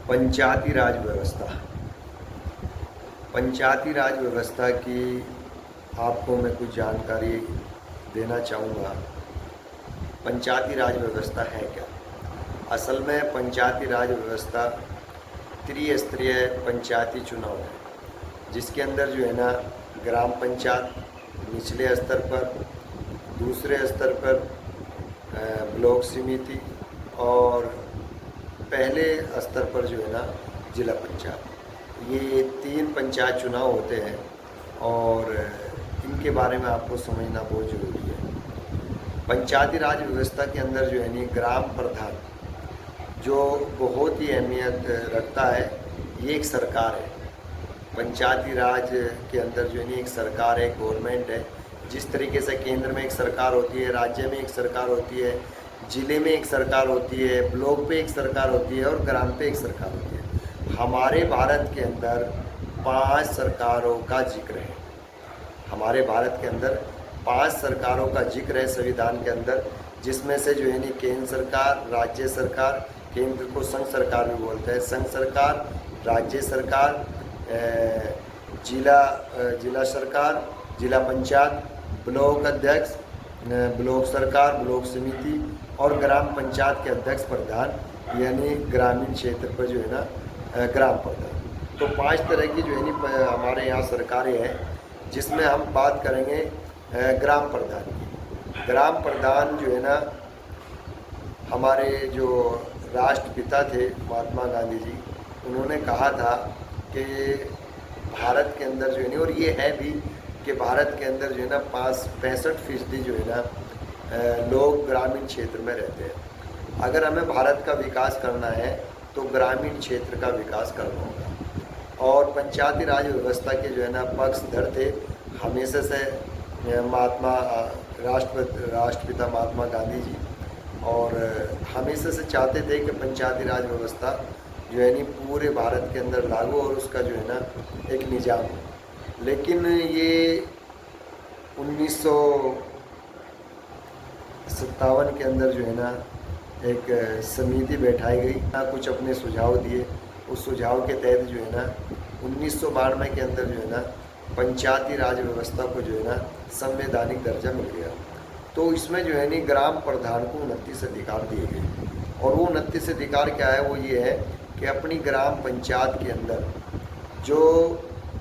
पंचायती राज व्यवस्था। पंचायती राज व्यवस्था की आपको मैं कुछ जानकारी देना चाहूँगा। पंचायती राज व्यवस्था है क्या? असल में पंचायती राज व्यवस्था त्रिस्तरीय पंचायती चुनाव है, जिसके अंदर जो है ना ग्राम पंचायत निचले स्तर पर, दूसरे स्तर पर ब्लॉक समिति और पहले स्तर पर जो है ना जिला पंचायत। ये 3 पंचायत चुनाव होते हैं और इनके बारे में आपको समझना बहुत ज़रूरी है। पंचायती राज व्यवस्था के अंदर जो है नी ग्राम प्रधान जो बहुत ही अहमियत रखता है, ये एक सरकार है। पंचायती राज के अंदर जो है नी एक सरकार है, गवर्नमेंट है। जिस तरीके से केंद्र में एक सरकार होती है, राज्य में एक सरकार होती है, ज़िले में एक सरकार होती है, ब्लॉक पे एक सरकार होती है और ग्राम पे एक सरकार होती है। हमारे भारत के अंदर 5 सरकारों का जिक्र है। हमारे भारत के अंदर 5 सरकारों का जिक्र है संविधान के अंदर, जिसमें से जो है नी केंद्र सरकार, राज्य सरकार, केंद्र को संघ सरकार भी बोलते हैं, संघ सरकार, राज्य सरकार, जिला सरकार, जिला पंचायत, ब्लॉक अध्यक्ष, ब्लॉक सरकार, ब्लॉक समिति और ग्राम पंचायत के अध्यक्ष प्रधान, यानी ग्रामीण क्षेत्र पर जो है ना ग्राम प्रधान। तो 5 तरह की जो है नी हमारे यहाँ सरकारें हैं, जिसमें हम बात करेंगे ग्राम प्रधान की। ग्राम प्रधान जो है ना हमारे जो राष्ट्रपिता थे महात्मा गांधी जी, उन्होंने कहा था कि भारत के अंदर जो है ना, और ये है भी कि भारत के अंदर जो है ना 65% जो है ना लोग ग्रामीण क्षेत्र में रहते हैं। अगर हमें भारत का विकास करना है तो ग्रामीण क्षेत्र का विकास करना होगा। और पंचायती राज व्यवस्था के जो है ना पक्षधर थे हमेशा से राष्ट्रपिता महात्मा गांधी जी, और हमेशा से चाहते थे कि पंचायती राज व्यवस्था जो है नी पूरे भारत के अंदर लागू और उसका जो है ना एक निज़ाम हो। लेकिन ये 1957 के अंदर जो है ना एक समिति बैठाई गई, कुछ अपने सुझाव दिए। उस सुझाव के तहत जो है ना 1992 के अंदर जो है ना पंचायती राज व्यवस्था को जो है ना संवैधानिक दर्जा मिल गया। तो इसमें जो है नी ग्राम प्रधान को 29 अधिकार दिए गए, और वो 29 अधिकार क्या है? वो ये है कि अपनी ग्राम पंचायत के अंदर जो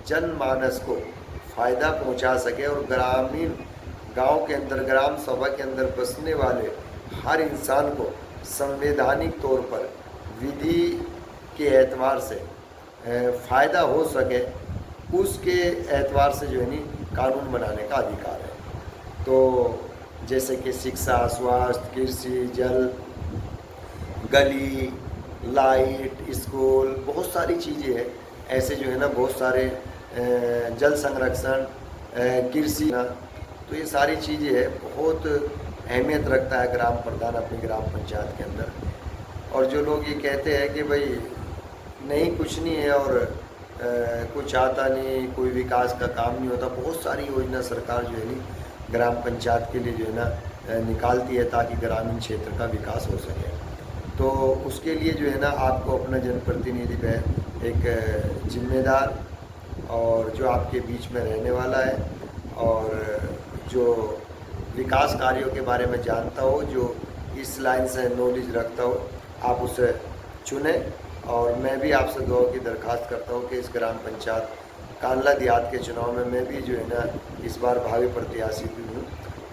जनमानस को फ़ायदा पहुंचा सके और ग्रामीण गांव के अंदर, ग्राम सभा के अंदर बसने वाले हर इंसान को संवैधानिक तौर पर विधि के एतबार से फ़ायदा हो सके, उसके एतबार से जो है नी कानून बनाने का अधिकार है। तो जैसे कि शिक्षा, स्वास्थ्य, कृषि, जल, गली, लाइट, स्कूल, बहुत सारी चीज़ें हैं ऐसे जो है ना, बहुत सारे जल संरक्षण, कृषि, तो ये सारी चीज़ें है बहुत अहमियत रखता है ग्राम प्रधान अपनी ग्राम पंचायत के अंदर। और जो लोग ये कहते हैं कि भाई नहीं कुछ नहीं है और कुछ आता नहीं, कोई विकास का काम नहीं होता, बहुत सारी योजना सरकार जो है नी ग्राम पंचायत के लिए जो है ना निकालती है ताकि ग्रामीण क्षेत्र का विकास हो सके। तो उसके लिए जो है ना आपको अपना जनप्रतिनिधि पे एक जिम्मेदार और जो आपके बीच में रहने वाला है और जो विकास कार्यों के बारे में जानता हो, जो इस लाइन से नॉलेज रखता हो, आप उसे चुने। और मैं भी आपसे दुआ की दरख्वास्त करता हूँ कि इस ग्राम पंचायत कांडला देहात के चुनाव में मैं भी जो है ना इस बार भावी प्रत्याशी भी हूँ,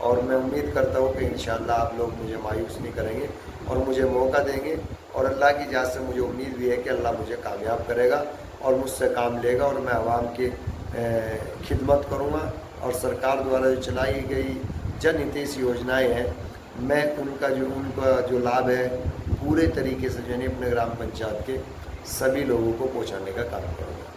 और मैं उम्मीद करता हूँ कि इंशाल्लाह आप लोग मुझे मायूस नहीं करेंगे और मुझे मौका देंगे। और अल्लाह की इजाज़त से मुझे उम्मीद भी है कि अल्लाह मुझे कामयाब करेगा और मुझसे काम लेगा, और मैं आवाम की खिदमत करूँगा। और सरकार द्वारा जो चलाई गई जनहितैषी योजनाएं हैं, मैं उनका जो लाभ है पूरे तरीके से जो है अपने ग्राम पंचायत के सभी लोगों को पहुँचाने का काम करूँगा।